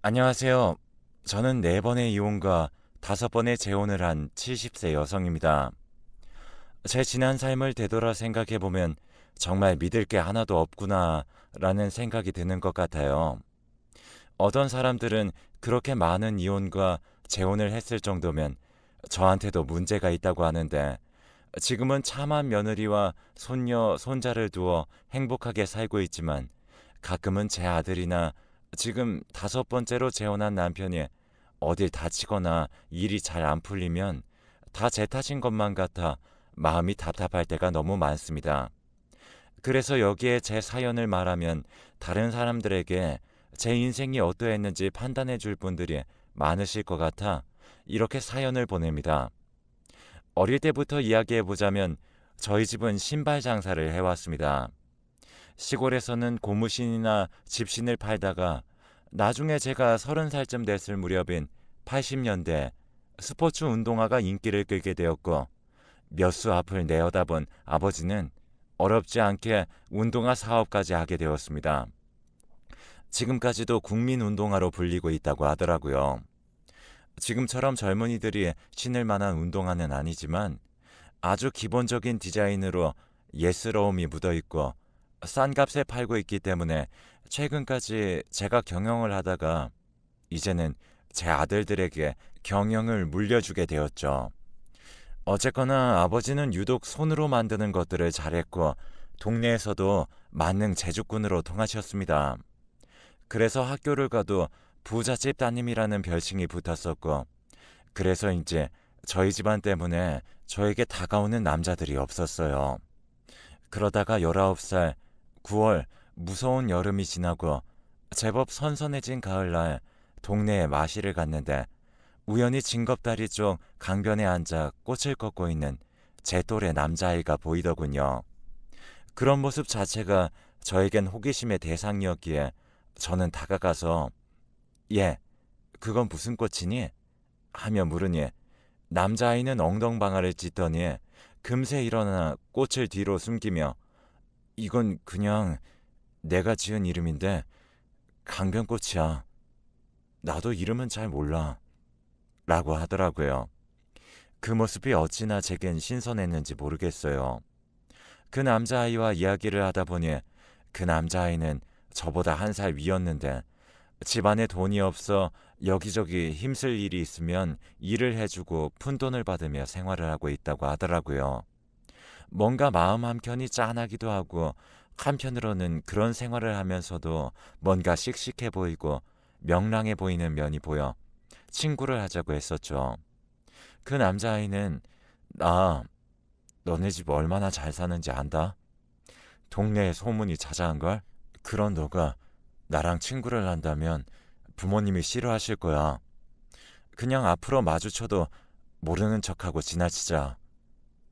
안녕하세요. 저는 4번의 이혼과 5번의 재혼을 한 70세 여성입니다. 제 지난 삶을 되돌아 생각해보면 정말 믿을 게 하나도 없구나 라는 생각이 드는 것 같아요. 어떤 사람들은 그렇게 많은 이혼과 재혼을 했을 정도면 저한테도 문제가 있다고 하는데 지금은 참한 며느리와 손녀, 손자를 두어 행복하게 살고 있지만 가끔은 제 아들이나 지금 5번째로 재혼한 남편이 어딜 다치거나 일이 잘 안 풀리면 다 제 탓인 것만 같아 마음이 답답할 때가 너무 많습니다. 그래서 여기에 제 사연을 말하면 다른 사람들에게 제 인생이 어떠했는지 판단해 줄 분들이 많으실 것 같아 이렇게 사연을 보냅니다. 어릴 때부터 이야기해 보자면 저희 집은 신발 장사를 해왔습니다. 시골에서는 고무신이나 집신을 팔다가 나중에 제가 30살쯤 됐을 무렵인 80년대 스포츠 운동화가 인기를 끌게 되었고 몇 수 앞을 내어다본 아버지는 어렵지 않게 운동화 사업까지 하게 되었습니다. 지금까지도 국민 운동화로 불리고 있다고 하더라고요. 지금처럼 젊은이들이 신을 만한 운동화는 아니지만 아주 기본적인 디자인으로 예스러움이 묻어 있고 싼 값에 팔고 있기 때문에 최근까지 제가 경영을 하다가 이제는 제 아들들에게 경영을 물려주게 되었죠. 어쨌거나 아버지는 유독 손으로 만드는 것들을 잘했고 동네에서도 만능 제주꾼으로 통하셨습니다. 그래서 학교를 가도 부잣집 따님이라는 별칭이 붙었었고 그래서 이제 저희 집안 때문에 저에게 다가오는 남자들이 없었어요. 그러다가 19살 9월 무서운 여름이 지나고 제법 선선해진 가을날 동네에 마시를 갔는데 우연히 징겁다리 쪽 강변에 앉아 꽃을 걷고 있는 제 또래 남자아이가 보이더군요. 그런 모습 자체가 저에겐 호기심의 대상이었기에 저는 다가가서 "얘, 그건 무슨 꽃이니?" 하며 물으니 남자아이는 엉덩방아를 찢더니 금세 일어나 꽃을 뒤로 숨기며 "이건 그냥 내가 지은 이름인데 강변꽃이야. 나도 이름은 잘 몰라." 라고 하더라고요. 그 모습이 어찌나 제겐 신선했는지 모르겠어요. 그 남자아이와 이야기를 하다 보니 그 남자아이는 저보다 1살 위였는데 집안에 돈이 없어 여기저기 힘쓸 일이 있으면 일을 해주고 푼돈을 받으며 생활을 하고 있다고 하더라고요. 뭔가 마음 한켠이 짠하기도 하고 한편으로는 그런 생활을 하면서도 뭔가 씩씩해 보이고 명랑해 보이는 면이 보여 친구를 하자고 했었죠. 그 남자아이는 "나 너네 집 얼마나 잘 사는지 안다? 동네에 소문이 자자한걸? 그런 너가 나랑 친구를 한다면 부모님이 싫어하실 거야. 그냥 앞으로 마주쳐도 모르는 척하고 지나치자."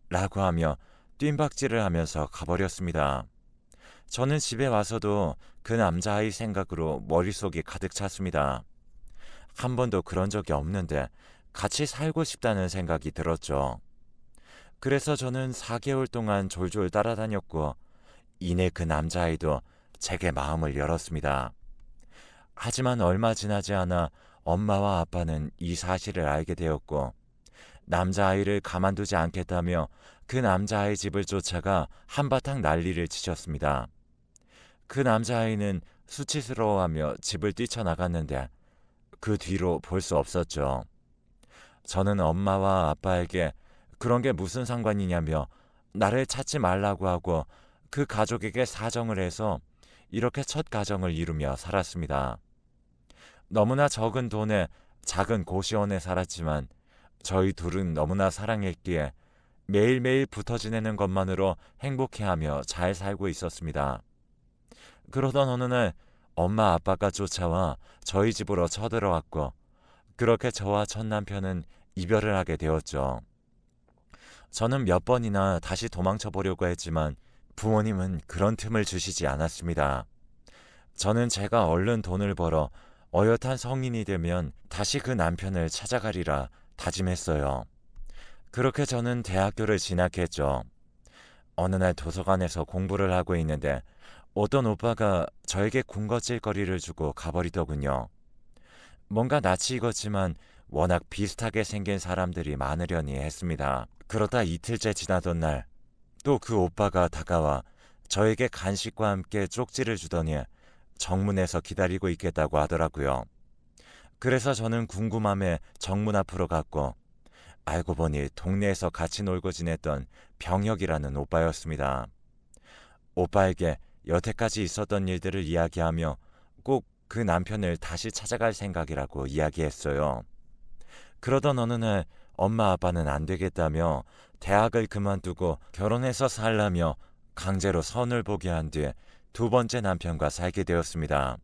라고 하며 뜀박질을 하면서 가버렸습니다. 저는 집에 와서도 그 남자아이 생각으로 머릿속이 가득 찼습니다. 한 번도 그런 적이 없는데 같이 살고 싶다는 생각이 들었죠. 그래서 저는 4개월 동안 졸졸 따라다녔고 이내 그 남자아이도 제게 마음을 열었습니다. 하지만 얼마 지나지 않아 엄마와 아빠는 이 사실을 알게 되었고 남자아이를 가만두지 않겠다며 그 남자아이 집을 쫓아가 한바탕 난리를 치셨습니다. 그 남자아이는 수치스러워하며 집을 뛰쳐나갔는데 그 뒤로 볼 수 없었죠. 저는 엄마와 아빠에게 그런 게 무슨 상관이냐며 나를 찾지 말라고 하고 그 가족에게 사정을 해서 이렇게 첫 가정을 이루며 살았습니다. 너무나 적은 돈에 작은 고시원에 살았지만 저희 둘은 너무나 사랑했기에 매일매일 붙어 지내는 것만으로 행복해하며 잘 살고 있었습니다. 그러던 어느 날 엄마 아빠가 쫓아와 저희 집으로 쳐들어왔고 그렇게 저와 첫 남편은 이별을 하게 되었죠. 저는 몇 번이나 다시 도망쳐 보려고 했지만 부모님은 그런 틈을 주시지 않았습니다. 저는 제가 얼른 돈을 벌어 어엿한 성인이 되면 다시 그 남편을 찾아가리라 다짐했어요. 그렇게 저는 대학교를 진학했죠. 어느 날 도서관에서 공부를 하고 있는데 어떤 오빠가 저에게 군것질거리를 주고 가버리더군요. 뭔가 낯이 익었지만 워낙 비슷하게 생긴 사람들이 많으려니 했습니다. 그러다 이틀째 지나던 날, 또 그 오빠가 다가와 저에게 간식과 함께 쪽지를 주더니 정문에서 기다리고 있겠다고 하더라고요. 그래서 저는 궁금함에 정문 앞으로 갔고, 알고 보니 동네에서 같이 놀고 지냈던 병혁이라는 오빠였습니다. 오빠에게 여태까지 있었던 일들을 이야기하며 꼭 그 남편을 다시 찾아갈 생각이라고 이야기했어요. 그러던 어느 날 엄마 아빠는 안 되겠다며 대학을 그만두고 결혼해서 살라며 강제로 선을 보게 한 뒤에 두 번째 남편과 살게 되었습니다.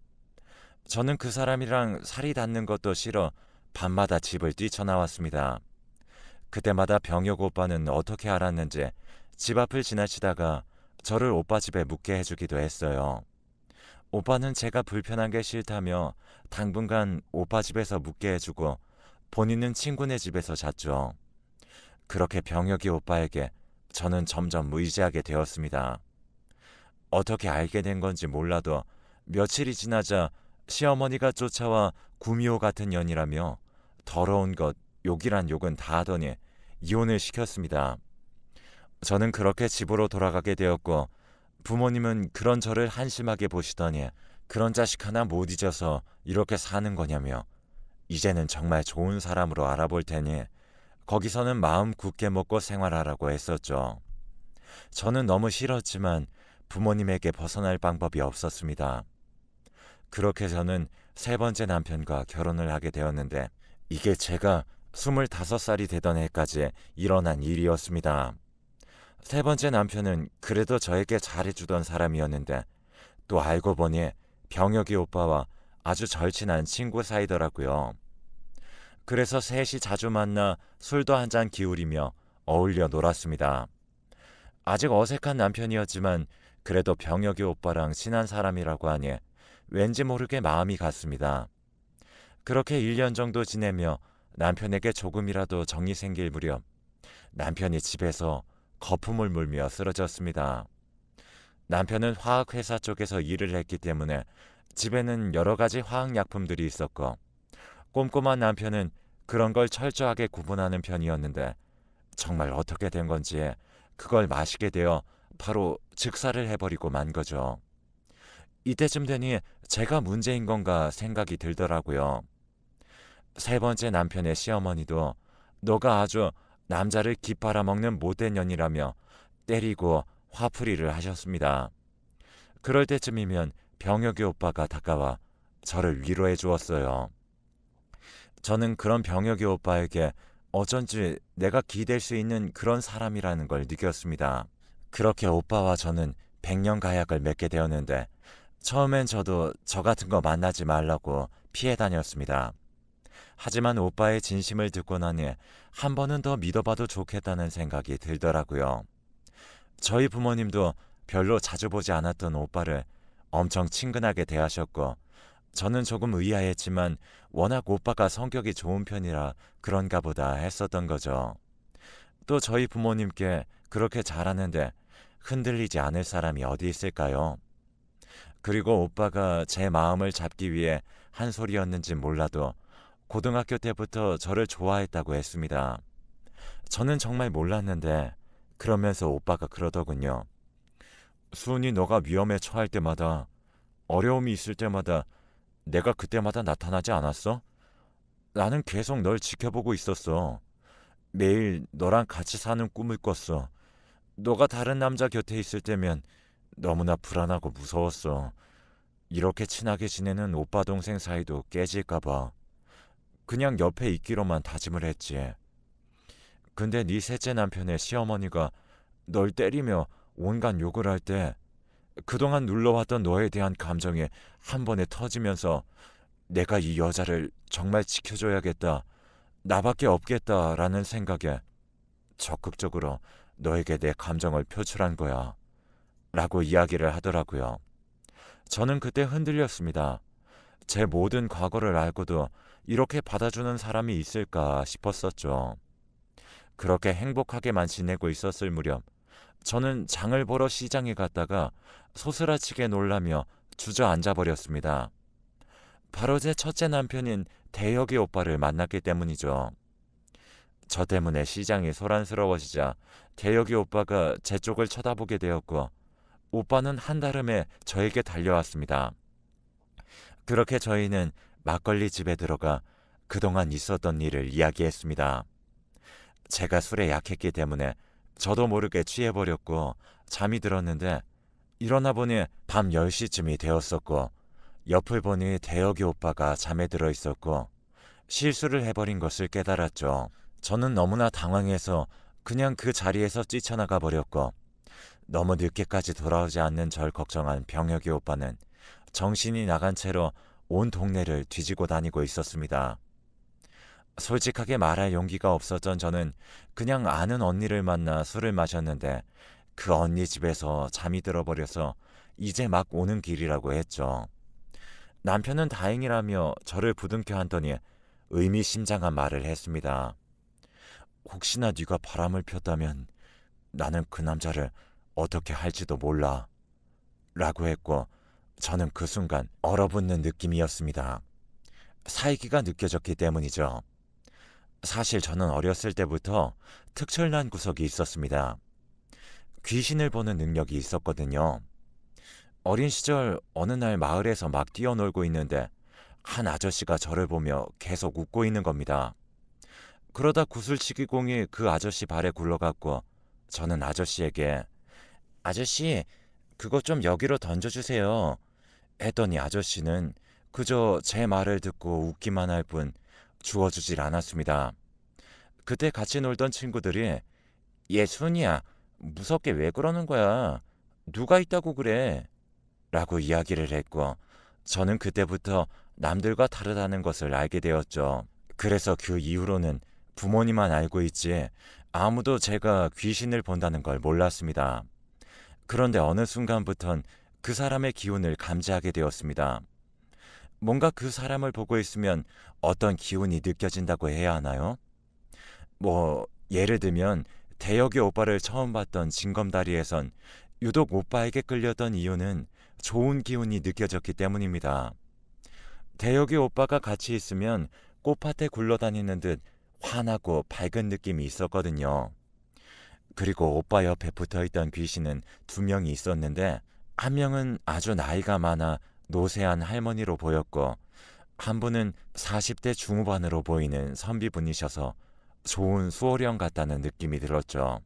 저는 그 사람이랑 살이 닿는 것도 싫어 밤마다 집을 뛰쳐나왔습니다. 그때마다 병혁 오빠는 어떻게 알았는지 집 앞을 지나치다가 저를 오빠 집에 묵게 해주기도 했어요. 오빠는 제가 불편한 게 싫다며 당분간 오빠 집에서 묵게 해주고 본인은 친구네 집에서 잤죠. 그렇게 병혁이 오빠에게 저는 점점 의지하게 되었습니다. 어떻게 알게 된 건지 몰라도 며칠이 지나자 시어머니가 쫓아와 구미호 같은 년이라며 더러운 것, 욕이란 욕은 다 하더니 이혼을 시켰습니다. 저는 그렇게 집으로 돌아가게 되었고 부모님은 그런 저를 한심하게 보시더니 그런 자식 하나 못 잊어서 이렇게 사는 거냐며 이제는 정말 좋은 사람으로 알아볼 테니 거기서는 마음 굳게 먹고 생활하라고 했었죠. 저는 너무 싫었지만 부모님에게 벗어날 방법이 없었습니다. 그렇게 저는 세 번째 남편과 결혼을 하게 되었는데 이게 제가 25살이 되던 해까지 일어난 일이었습니다. 세 번째 남편은 그래도 저에게 잘해주던 사람이었는데 또 알고 보니 병혁이 오빠와 아주 절친한 친구 사이더라고요. 그래서 셋이 자주 만나 술도 한잔 기울이며 어울려 놀았습니다. 아직 어색한 남편이었지만 그래도 병혁이 오빠랑 친한 사람이라고 하니 왠지 모르게 마음이 갔습니다. 그렇게 1년 정도 지내며 남편에게 조금이라도 정이 생길 무렵 남편이 집에서 거품을 물며 쓰러졌습니다. 남편은 화학회사 쪽에서 일을 했기 때문에 집에는 여러 가지 화학약품들이 있었고 꼼꼼한 남편은 그런 걸 철저하게 구분하는 편이었는데 정말 어떻게 된 건지 그걸 마시게 되어 바로 즉사를 해버리고 만 거죠. 이때쯤 되니 제가 문제인 건가 생각이 들더라고요. 세 번째 남편의 시어머니도 너가 아주 남자를 깃팔아먹는 못된 년이라며 때리고 화풀이를 하셨습니다. 그럴 때쯤이면 병혁이 오빠가 다가와 저를 위로해 주었어요. 저는 그런 병혁이 오빠에게 어쩐지 내가 기댈 수 있는 그런 사람이라는 걸 느꼈습니다. 그렇게 오빠와 저는 100년 가약을 맺게 되었는데 처음엔 저도 저 같은 거 만나지 말라고 피해 다녔습니다. 하지만 오빠의 진심을 듣고 나니 한 번은 더 믿어봐도 좋겠다는 생각이 들더라고요. 저희 부모님도 별로 자주 보지 않았던 오빠를 엄청 친근하게 대하셨고 저는 조금 의아했지만 워낙 오빠가 성격이 좋은 편이라 그런가 보다 했었던 거죠. 또 저희 부모님께 그렇게 잘하는데 흔들리지 않을 사람이 어디 있을까요? 그리고 오빠가 제 마음을 잡기 위해 한 소리였는지 몰라도 고등학교 때부터 저를 좋아했다고 했습니다. 저는 정말 몰랐는데 그러면서 오빠가 그러더군요. 수은이 너가 위험에 처할 때마다 어려움이 있을 때마다 내가 그때마다 나타나지 않았어? 나는 계속 널 지켜보고 있었어. 매일 너랑 같이 사는 꿈을 꿨어. 너가 다른 남자 곁에 있을 때면 너무나 불안하고 무서웠어. 이렇게 친하게 지내는 오빠 동생 사이도 깨질까 봐. 그냥 옆에 있기로만 다짐을 했지. 근데 네 셋째 남편의 시어머니가 널 때리며 온갖 욕을 할 때 그동안 눌러왔던 너에 대한 감정이 한 번에 터지면서 내가 이 여자를 정말 지켜줘야겠다. 나밖에 없겠다라는 생각에 적극적으로 너에게 내 감정을 표출한 거야. 라고 이야기를 하더라고요. 저는 그때 흔들렸습니다. 제 모든 과거를 알고도 이렇게 받아주는 사람이 있을까 싶었었죠. 그렇게 행복하게만 지내고 있었을 무렵 저는 장을 보러 시장에 갔다가 소스라치게 놀라며 주저앉아 버렸습니다. 바로 제 첫째 남편인 대혁이 오빠를 만났기 때문이죠. 저 때문에 시장이 소란스러워지자 대혁이 오빠가 제 쪽을 쳐다보게 되었고 오빠는 한달음에 저에게 달려왔습니다. 그렇게 저희는 막걸리 집에 들어가 그동안 있었던 일을 이야기했습니다. 제가 술에 약했기 때문에 저도 모르게 취해버렸고 잠이 들었는데 일어나 보니 밤 10시쯤이 되었었고 옆을 보니 대혁이 오빠가 잠에 들어 있었고 실수를 해버린 것을 깨달았죠. 저는 너무나 당황해서 그냥 그 자리에서 뛰쳐나가 버렸고 너무 늦게까지 돌아오지 않는 절 걱정한 병혁이 오빠는 정신이 나간 채로 온 동네를 뒤지고 다니고 있었습니다. 솔직하게 말할 용기가 없었던 저는 그냥 아는 언니를 만나 술을 마셨는데 그 언니 집에서 잠이 들어버려서 이제 막 오는 길이라고 했죠. 남편은 다행이라며 저를 부둥켜 안더니 의미심장한 말을 했습니다. 혹시나 네가 바람을 폈다면 나는 그 남자를 어떻게 할지도 몰라 라고 했고 저는 그 순간 얼어붙는 느낌이었습니다. 살기가 느껴졌기 때문이죠. 사실 저는 어렸을 때부터 특출난 구석이 있었습니다. 귀신을 보는 능력이 있었거든요. 어린 시절 어느 날 마을에서 막 뛰어놀고 있는데 한 아저씨가 저를 보며 계속 웃고 있는 겁니다. 그러다 구슬치기공이 그 아저씨 발에 굴러갔고 저는 아저씨에게 아저씨 그거 좀 여기로 던져주세요 했더니 아저씨는 그저 제 말을 듣고 웃기만 할 뿐 주워주질 않았습니다. 그때 같이 놀던 친구들이 얘 순이야 무섭게 왜 그러는 거야 누가 있다고 그래 라고 이야기를 했고 저는 그때부터 남들과 다르다는 것을 알게 되었죠. 그래서 그 이후로는 부모님만 알고 있지 아무도 제가 귀신을 본다는 걸 몰랐습니다. 그런데 어느 순간부턴 그 사람의 기운을 감지하게 되었습니다. 뭔가 그 사람을 보고 있으면 어떤 기운이 느껴진다고 해야 하나요? 예를 들면 대혁이 오빠를 처음 봤던 징검다리에선 유독 오빠에게 끌렸던 이유는 좋은 기운이 느껴졌기 때문입니다. 대혁이 오빠가 같이 있으면 꽃밭에 굴러다니는 듯 환하고 밝은 느낌이 있었거든요. 그리고 오빠 옆에 붙어있던 귀신은 2명이 있었는데 한 명은 아주 나이가 많아 노쇠한 할머니로 보였고 한 분은 40대 중후반으로 보이는 선비분이셔서 좋은 수호령 같다는 느낌이 들었죠.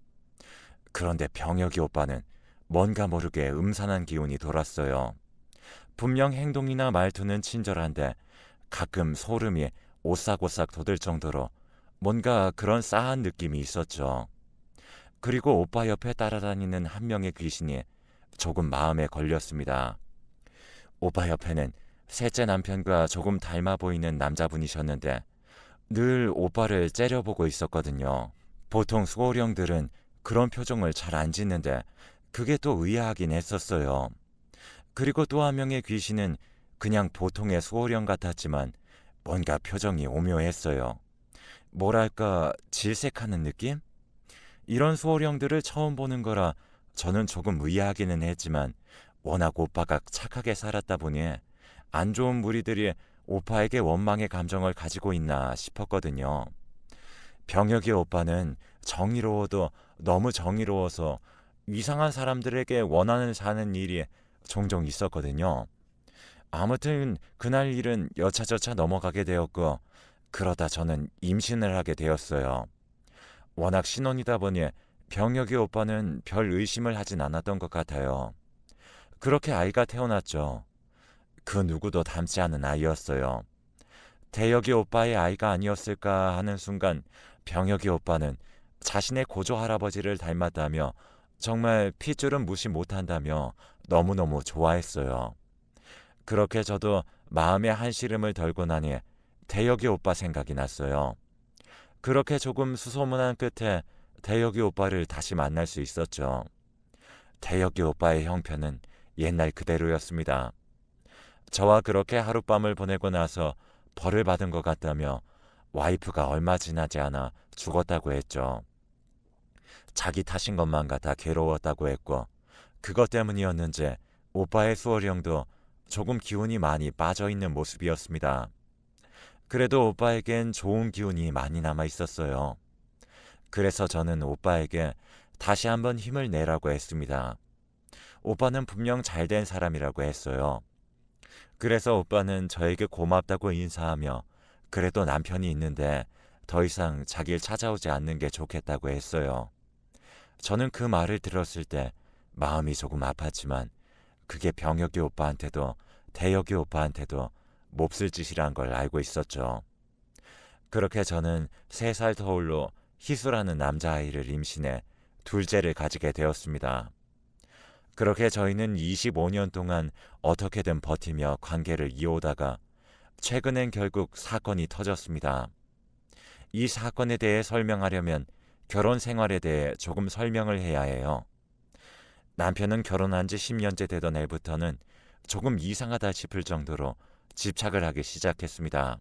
그런데 병혁이 오빠는 뭔가 모르게 음산한 기운이 돌았어요. 분명 행동이나 말투는 친절한데 가끔 소름이 오싹오싹 돋을 정도로 뭔가 그런 싸한 느낌이 있었죠. 그리고 오빠 옆에 따라다니는 한 명의 귀신이 조금 마음에 걸렸습니다. 오빠 옆에는 셋째 남편과 조금 닮아 보이는 남자분이셨는데 늘 오빠를 째려보고 있었거든요. 보통 수호령들은 그런 표정을 잘 안 짓는데 그게 또 의아하긴 했었어요. 그리고 또 한 명의 귀신은 그냥 보통의 수호령 같았지만 뭔가 표정이 오묘했어요. 뭐랄까 질색하는 느낌? 이런 수호령들을 처음 보는 거라 저는 조금 의아하기는 했지만 워낙 오빠가 착하게 살았다 보니 안 좋은 무리들이 오빠에게 원망의 감정을 가지고 있나 싶었거든요. 병혁이 오빠는 정의로워도 너무 정의로워서 이상한 사람들에게 원한을 사는 일이 종종 있었거든요. 아무튼 그날 일은 여차저차 넘어가게 되었고 그러다 저는 임신을 하게 되었어요. 워낙 신혼이다 보니 병혁이 오빠는 별 의심을 하진 않았던 것 같아요. 그렇게 아이가 태어났죠. 그 누구도 닮지 않은 아이였어요. 대혁이 오빠의 아이가 아니었을까 하는 순간 병혁이 오빠는 자신의 고조 할아버지를 닮았다며 정말 핏줄은 무시 못한다며 너무너무 좋아했어요. 그렇게 저도 마음의 한시름을 덜고 나니 대혁이 오빠 생각이 났어요. 그렇게 조금 수소문한 끝에 대혁이 오빠를 다시 만날 수 있었죠. 대혁이 오빠의 형편은 옛날 그대로였습니다. 저와 그렇게 하룻밤을 보내고 나서 벌을 받은 것 같다며 와이프가 얼마 지나지 않아 죽었다고 했죠. 자기 탓인 것만 같아 괴로웠다고 했고 그것 때문이었는지 오빠의 수호령도 조금 기운이 많이 빠져있는 모습이었습니다. 그래도 오빠에겐 좋은 기운이 많이 남아 있었어요. 그래서 저는 오빠에게 다시 한번 힘을 내라고 했습니다. 오빠는 분명 잘된 사람이라고 했어요. 그래서 오빠는 저에게 고맙다고 인사하며 그래도 남편이 있는데 더 이상 자기를 찾아오지 않는 게 좋겠다고 했어요. 저는 그 말을 들었을 때 마음이 조금 아팠지만 그게 병혁이 오빠한테도 대혁이 오빠한테도 몹쓸 짓이란 걸 알고 있었죠. 그렇게 저는 3살 터울로 희수라는 남자아이를 임신해 둘째를 가지게 되었습니다. 그렇게 저희는 25년 동안 어떻게든 버티며 관계를 이어오다가 최근엔 결국 사건이 터졌습니다. 이 사건에 대해 설명하려면 결혼 생활에 대해 조금 설명을 해야 해요. 남편은 결혼한 지 10년째 되던 해부터는 조금 이상하다 싶을 정도로 집착을 하기 시작했습니다.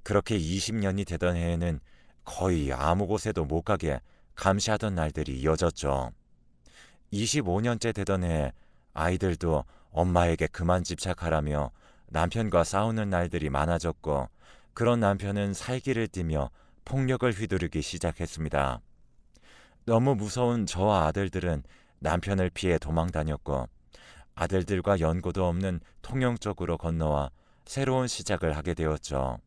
그렇게 20년이 되던 해에는 거의 아무 곳에도 못 가게 감시하던 날들이 이어졌죠. 25년째 되던 해에 아이들도 엄마에게 그만 집착하라며 남편과 싸우는 날들이 많아졌고 그런 남편은 살기를 띠며 폭력을 휘두르기 시작했습니다. 너무 무서운 저와 아들들은 남편을 피해 도망 다녔고 아들들과 연고도 없는 통영 쪽으로 건너와 새로운 시작을 하게 되었죠.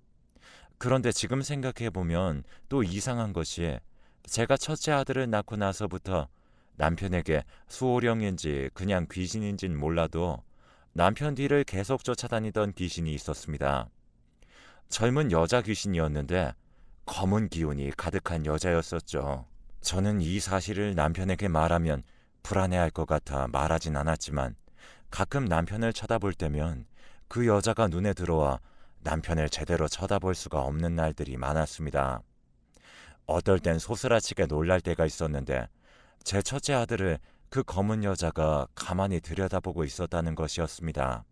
그런데 지금 생각해보면 또 이상한 것이 제가 첫째 아들을 낳고 나서부터 남편에게 수호령인지 그냥 귀신인진 몰라도 남편 뒤를 계속 쫓아다니던 귀신이 있었습니다. 젊은 여자 귀신이었는데 검은 기운이 가득한 여자였었죠. 저는 이 사실을 남편에게 말하면 불안해할 것 같아 말하진 않았지만 가끔 남편을 쳐다볼 때면 그 여자가 눈에 들어와 남편을 제대로 쳐다볼 수가 없는 날들이 많았습니다. 어떨 땐 소스라치게 놀랄 때가 있었는데 제 첫째 아들을 그 검은 여자가 가만히 들여다보고 있었다는 것이었습니다.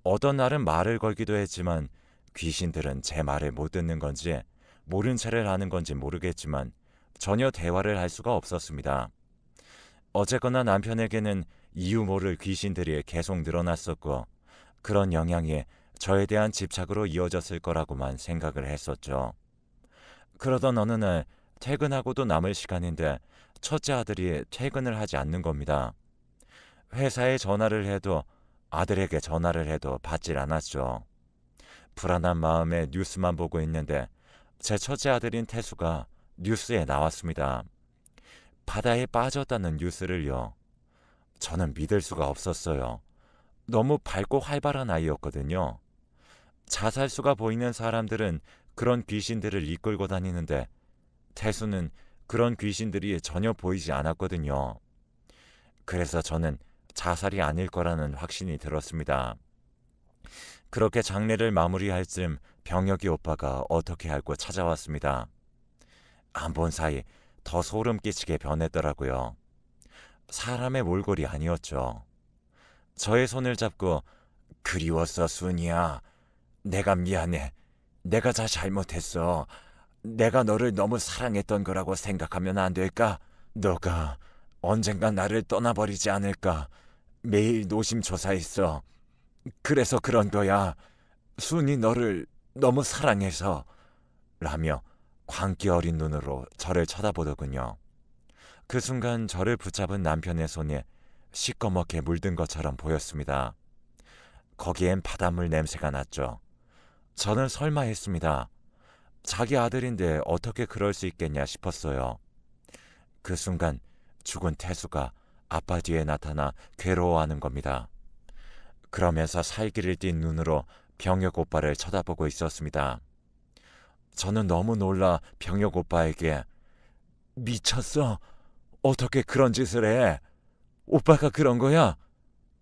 어떤 날은 말을 걸기도 했지만 귀신들은 제 말을 못 듣는 건지 모른 체를 하는 건지 모르겠지만 전혀 대화를 할 수가 없었습니다. 어쨌거나 남편에게는 이유 모를 귀신들이 계속 늘어났었고 그런 영향이 저에 대한 집착으로 이어졌을 거라고만 생각을 했었죠. 그러던 어느 날 퇴근하고도 남을 시간인데 첫째 아들이 퇴근을 하지 않는 겁니다. 회사에 전화를 해도 아들에게 전화를 해도 받질 않았죠. 불안한 마음에 뉴스만 보고 있는데 제 첫째 아들인 태수가 뉴스에 나왔습니다. 바다에 빠졌다는 뉴스를요. 저는 믿을 수가 없었어요. 너무 밝고 활발한 아이였거든요. 자살수가 보이는 사람들은 그런 귀신들을 이끌고 다니는데 태수는 그런 귀신들이 전혀 보이지 않았거든요. 그래서 저는 자살이 아닐 거라는 확신이 들었습니다. 그렇게 장례를 마무리할 즈음 병혁이 오빠가 어떻게 알고 찾아왔습니다. 안 본 사이 더 소름 끼치게 변했더라고요. 사람의 몰골이 아니었죠. 저의 손을 잡고 그리웠어 순이야. 내가 미안해. 내가 다 잘못했어. 내가 너를 너무 사랑했던 거라고 생각하면 안 될까? 너가 언젠가 나를 떠나버리지 않을까? 매일 노심초사했어. 그래서 그런 거야. 순이 너를 너무 사랑해서. 라며 광기 어린 눈으로 저를 쳐다보더군요. 그 순간 저를 붙잡은 남편의 손이 시꺼멓게 물든 것처럼 보였습니다. 거기엔 바닷물 냄새가 났죠. 저는 설마 했습니다. 자기 아들인데 어떻게 그럴 수 있겠냐 싶었어요. 그 순간 죽은 태수가 아빠 뒤에 나타나 괴로워하는 겁니다. 그러면서 살기를 띤 눈으로 병혁 오빠를 쳐다보고 있었습니다. 저는 너무 놀라 병혁 오빠에게 미쳤어? 어떻게 그런 짓을 해? 오빠가 그런 거야?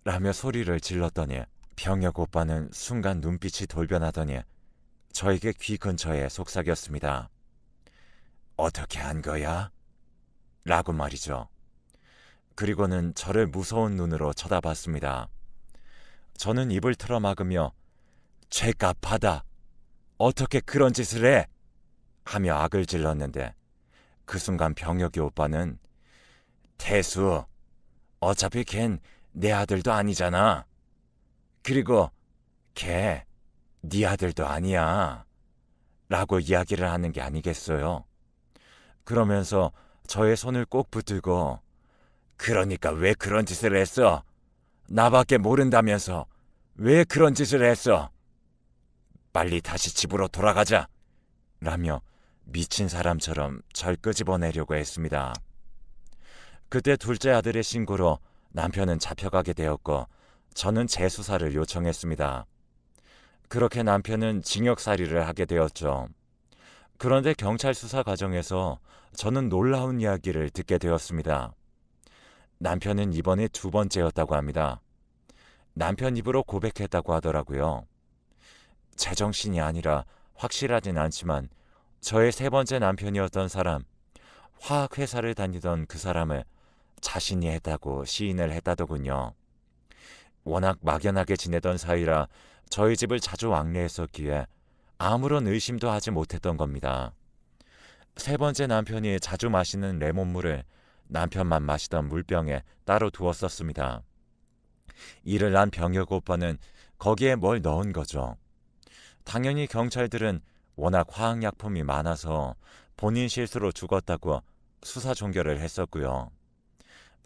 라며 소리를 질렀더니 병혁 오빠는 순간 눈빛이 돌변하더니 저에게 귀 근처에 속삭였습니다. 어떻게 한 거야? 라고 말이죠. 그리고는 저를 무서운 눈으로 쳐다봤습니다. 저는 입을 틀어막으며 죄값하다. 어떻게 그런 짓을 해? 하며 악을 질렀는데 그 순간 병혁이 오빠는 태수, 어차피 걘 내 아들도 아니잖아. 그리고 걔 네 아들도 아니야. 라고 이야기를 하는 게 아니겠어요. 그러면서 저의 손을 꼭 붙들고 그러니까 왜 그런 짓을 했어? 나밖에 모른다면서 왜 그런 짓을 했어? 빨리 다시 집으로 돌아가자. 라며 미친 사람처럼 절 끄집어내려고 했습니다. 그때 둘째 아들의 신고로 남편은 잡혀가게 되었고 저는 재수사를 요청했습니다. 그렇게 남편은 징역살이를 하게 되었죠. 그런데 경찰 수사 과정에서 저는 놀라운 이야기를 듣게 되었습니다. 남편은 이번이 두 번째였다고 합니다. 남편 입으로 고백했다고 하더라고요. 제정신이 아니라 확실하진 않지만 저의 세 번째 남편이었던 사람, 화학회사를 다니던 그 사람을 자신이 했다고 시인을 했다더군요. 워낙 막연하게 지내던 사이라 저희 집을 자주 왕래했었기에 아무런 의심도 하지 못했던 겁니다. 세 번째 남편이 자주 마시는 레몬물을 남편만 마시던 물병에 따로 두었었습니다. 이를 난 병혁 오빠는 거기에 뭘 넣은 거죠. 당연히 경찰들은 워낙 화학약품이 많아서 본인 실수로 죽었다고 수사 종결을 했었고요.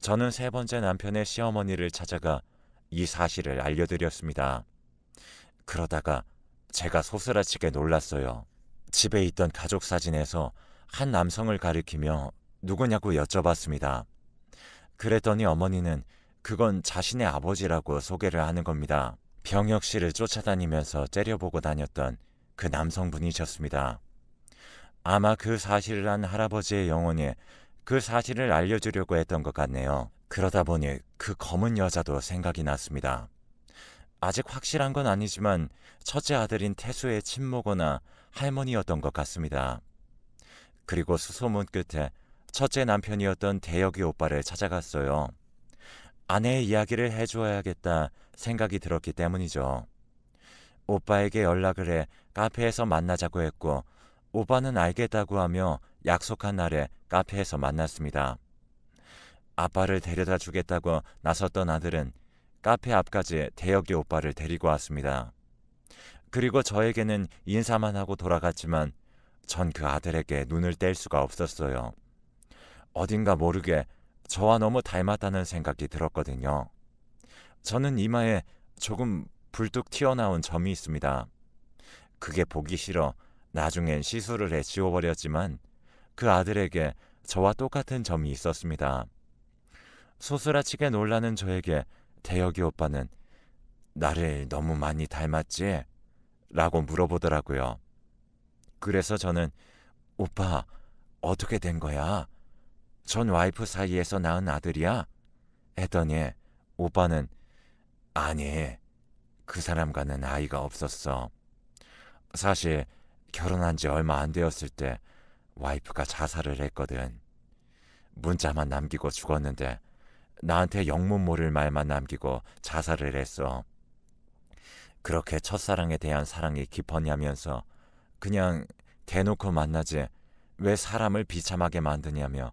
저는 세 번째 남편의 시어머니를 찾아가 이 사실을 알려드렸습니다. 그러다가 제가 소스라치게 놀랐어요. 집에 있던 가족 사진에서 한 남성을 가리키며 누구냐고 여쭤봤습니다. 그랬더니 어머니는 그건 자신의 아버지라고 소개를 하는 겁니다. 병혁 씨를 쫓아다니면서 째려보고 다녔던 그 남성분이셨습니다. 아마 그 사실을 한 할아버지의 영혼이 그 사실을 알려주려고 했던 것 같네요. 그러다 보니 그 검은 여자도 생각이 났습니다. 아직 확실한 건 아니지만 첫째 아들인 태수의 친모거나 할머니였던 것 같습니다. 그리고 수소문 끝에 첫째 남편이었던 대혁이 오빠를 찾아갔어요. 아내의 이야기를 해주어야겠다 생각이 들었기 때문이죠. 오빠에게 연락을 해 카페에서 만나자고 했고 오빠는 알겠다고 하며 약속한 날에 카페에서 만났습니다. 아빠를 데려다 주겠다고 나섰던 아들은 카페 앞까지 대혁이 오빠를 데리고 왔습니다. 그리고 저에게는 인사만 하고 돌아갔지만 전 그 아들에게 눈을 뗄 수가 없었어요. 어딘가 모르게 저와 너무 닮았다는 생각이 들었거든요. 저는 이마에 조금 불뚝 튀어나온 점이 있습니다. 그게 보기 싫어 나중엔 시술을 해 지워버렸지만 그 아들에게 저와 똑같은 점이 있었습니다. 소스라치게 놀라는 저에게 대혁이 오빠는 나를 너무 많이 닮았지? 라고 물어보더라고요. 그래서 저는 오빠 어떻게 된 거야? 전 와이프 사이에서 낳은 아들이야? 했더니 오빠는 아니 그 사람과는 아이가 없었어. 사실 결혼한 지 얼마 안 되었을 때 와이프가 자살을 했거든. 문자만 남기고 죽었는데 나한테 영문 모를 말만 남기고 자살을 했어. 그렇게 첫사랑에 대한 사랑이 깊었냐면서 그냥 대놓고 만나지 왜 사람을 비참하게 만드냐며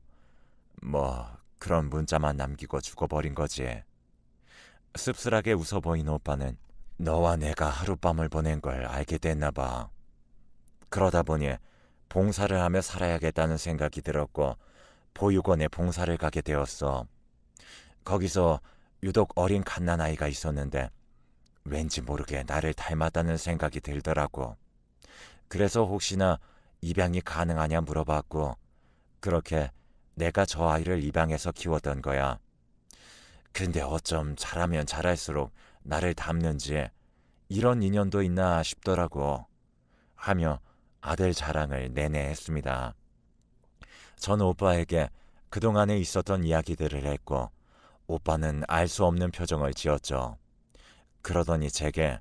뭐 그런 문자만 남기고 죽어버린 거지. 씁쓸하게 웃어 보인 오빠는 너와 내가 하룻밤을 보낸 걸 알게 됐나 봐. 그러다 보니 봉사를 하며 살아야겠다는 생각이 들었고 보육원에 봉사를 가게 되었어. 거기서 유독 어린 갓난아이가 있었는데 왠지 모르게 나를 닮았다는 생각이 들더라고. 그래서 혹시나 입양이 가능하냐 물어봤고 그렇게 내가 저 아이를 입양해서 키웠던 거야. 근데 어쩜 자라면 자랄수록 나를 닮는지 이런 인연도 있나 싶더라고 하며 아들 자랑을 내내 했습니다. 전 오빠에게 그동안에 있었던 이야기들을 했고 오빠는 알 수 없는 표정을 지었죠. 그러더니 제게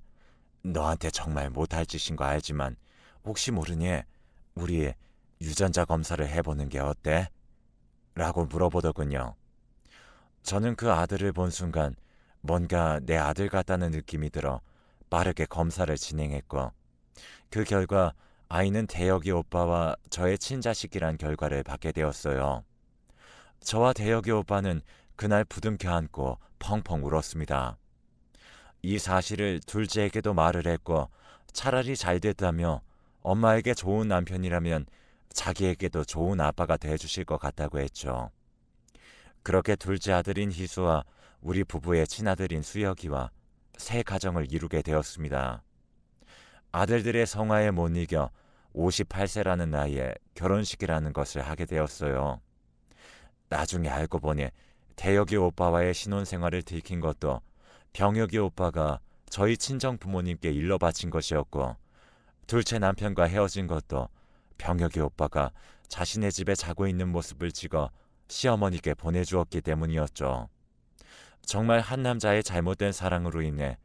너한테 정말 못할 짓인 거 알지만 혹시 모르니 우리 유전자 검사를 해보는 게 어때? 라고 물어보더군요. 저는 그 아들을 본 순간 뭔가 내 아들 같다는 느낌이 들어 빠르게 검사를 진행했고 그 결과 아이는 대혁이 오빠와 저의 친자식이란 결과를 받게 되었어요. 저와 대혁이 오빠는 그날 부둥켜 안고 펑펑 울었습니다. 이 사실을 둘째에게도 말을 했고 차라리 잘 됐다며 엄마에게 좋은 남편이라면 자기에게도 좋은 아빠가 돼주실 것 같다고 했죠. 그렇게 둘째 아들인 희수와 우리 부부의 친아들인 수혁이와 새 가정을 이루게 되었습니다. 아들들의 성화에 못 이겨 58세라는 나이에 결혼식이라는 것을 하게 되었어요. 나중에 알고 보니 대혁이 오빠와의 신혼생활을 들킨 것도 병혁이 오빠가 저희 친정 부모님께 일러 바친 것이었고, 둘째 남편과 헤어진 것도 병혁이 오빠가 자신의 집에 자고 있는 모습을 찍어 시어머니께 보내주었기 때문이었죠. 정말 한 남자의 잘못된 사랑으로 인해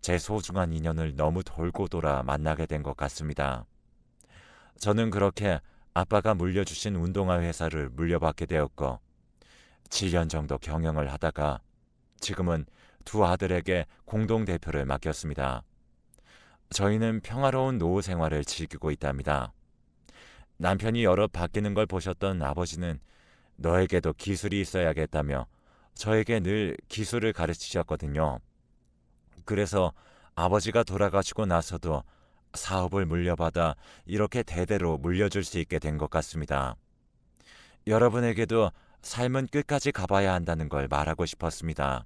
제 소중한 인연을 너무 돌고 돌아 만나게 된 것 같습니다. 저는 그렇게 아빠가 물려주신 운동화 회사를 물려받게 되었고 7년 정도 경영을 하다가 지금은 두 아들에게 공동대표를 맡겼습니다. 저희는 평화로운 노후 생활을 즐기고 있답니다. 남편이 여러 바뀌는 걸 보셨던 아버지는 너에게도 기술이 있어야겠다며 저에게 늘 기술을 가르치셨거든요. 그래서 아버지가 돌아가시고 나서도 사업을 물려받아 이렇게 대대로 물려줄 수 있게 된 것 같습니다. 여러분에게도 삶은 끝까지 가봐야 한다는 걸 말하고 싶었습니다.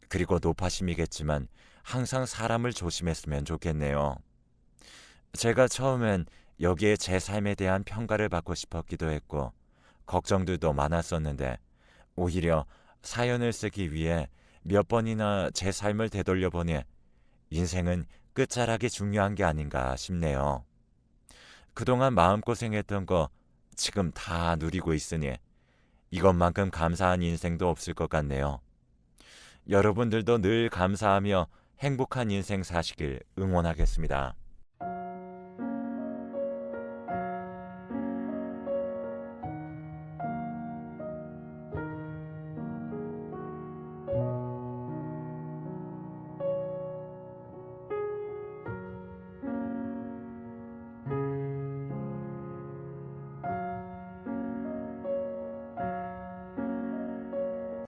그리고 노파심이겠지만 항상 사람을 조심했으면 좋겠네요. 제가 처음엔 여기에 제 삶에 대한 평가를 받고 싶었기도 했고 걱정들도 많았었는데 오히려 사연을 쓰기 위해 몇 번이나 제 삶을 되돌려보니 인생은 끝자락이 중요한 게 아닌가 싶네요. 그동안 마음고생했던 거 지금 다 누리고 있으니 이것만큼 감사한 인생도 없을 것 같네요. 여러분들도 늘 감사하며 행복한 인생 사시길 응원하겠습니다.